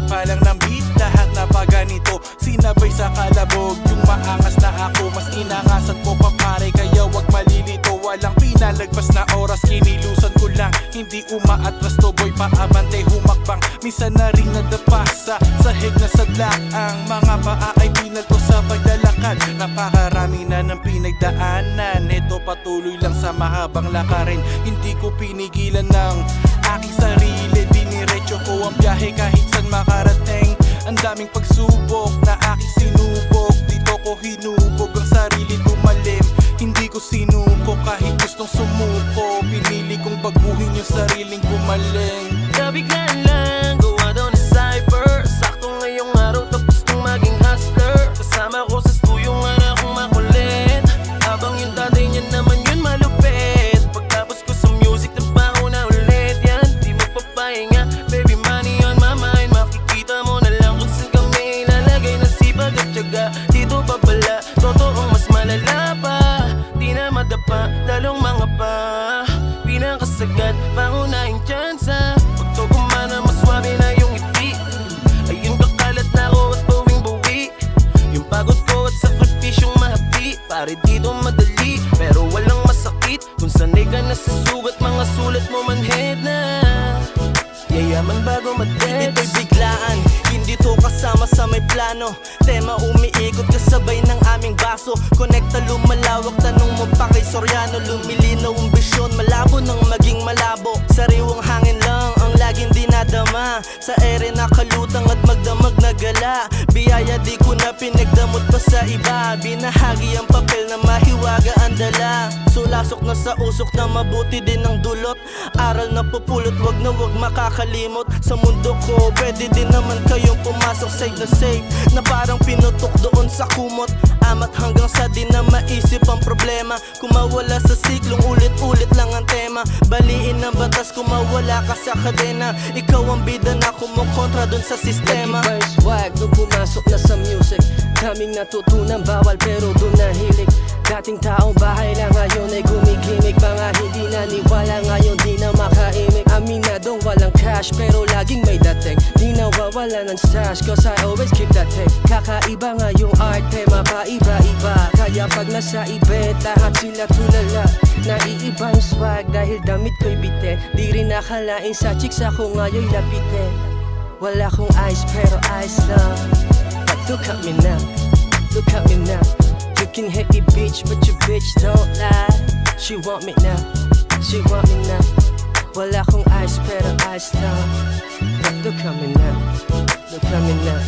pa lang ng beat, lahat na pa ganito, sinabay sa kalabog. Yung maangas na ako, mas inangasan ko pa pare, kaya wag malilito. Walang pinalagpas na oras, kinilusan ko lang, hindi umaatras to boy, paabante humakbang. Minsan na rin nadapa sa sahig na sadlak, ang mga paa ay pinalto sa paglalakad. Napakarami na ng pinagdaanan, ito patuloy lang sa mahabang lakarin. Hindi ko pinigilan ng aking sarili, diniretso ko ang biyahe kahit saan makarating. Ang daming pagsubok na aking sinubok, dito ko hinubog ang sarili tumalim. Hindi ko sinuko kahit gustong sumuko, pinili kong baguhin yung sariling gumaling. Nabiglaan lang, gawa daw na cyber. Sakto ngayong araw tapos nung maging hustler. Kasama ko sa studio ng anak kong makulit, habang yung tatay niya naman yun malupit. Pagtapos ko sa music, trabaho na ulit. Yan, di magpapahinga, baby money on my mind. Makikita mo na lang kung saan kami ilalagay ng sipag at tiyaga. Dito pa pala, totoong mas malala pa. Di na madapa, lalong mga pa. Pinakasagad, pangunahing tsansa. Pag to gumana, mas swabe na yung ngiti. Ayun kakalat na ako at bawing bawi. Yung pagod ko at sakripisyong mahapdi. Pare dito madali, pero walang masakit. Kung sanay ka na sa sugat, mga sulat mo manhead na. Yayaman bago madeds. Ito'y biglaan, hindi to kasama sa may plano. Tema umiikot kasabay ng aming baso. Konekta lumalawak, tanong mo pa kay Soriano. Lumilinaw ang bisyon, malabo nang maging malabo. Sariwang hangin lang ang laging dinadama. Sa ere nakalutang at magdamag na gala. Biyaya di ko na pinagdamot pa sa iba. Binahagi ang papel na mahiwaga ang dala. Sulasok na sa usok na mabuti din ang dulot. Aral na pupulot, wag na wag makakalimot. Sa mundo ko, pwede din naman kayong pumasok side na safe, na parang pinutok doon sa kumot. Amat hanggang sa di na maisip ang problema. Kung mawala sa siklong, ulit-ulit lang ang tema. Baliin ng batas kung mawala ka sa kadena. Ikaw ang bida na kumukontra doon sa sistema. Nag-iba yung swag nung pumasok na sa music. Daming natutunan, bawal pero doon nahilig. Dating taong bahay lang ngayon ay gumigimik. Mga hindi naniwala ngayon di na makaimik. Aminadong walang cash pero laging may dating. Di nawawala ng stash cause I always keep that thing. Kakaiba nga yung art, tema paiba-iba. Kaya pag nasa event lahat sila tulala. Naiiba yung swag dahil damit ko'y bitin. Di rin nakalain sa chicks ako ngayon'y lapitin. Wala kong eyes pero eyes lang. But look at me now, look at me now. You can hate me bitch but your bitch don't lie. She want me now, she want me now. Wala kong eyes pero eyes lang. But look at me now, look at me now.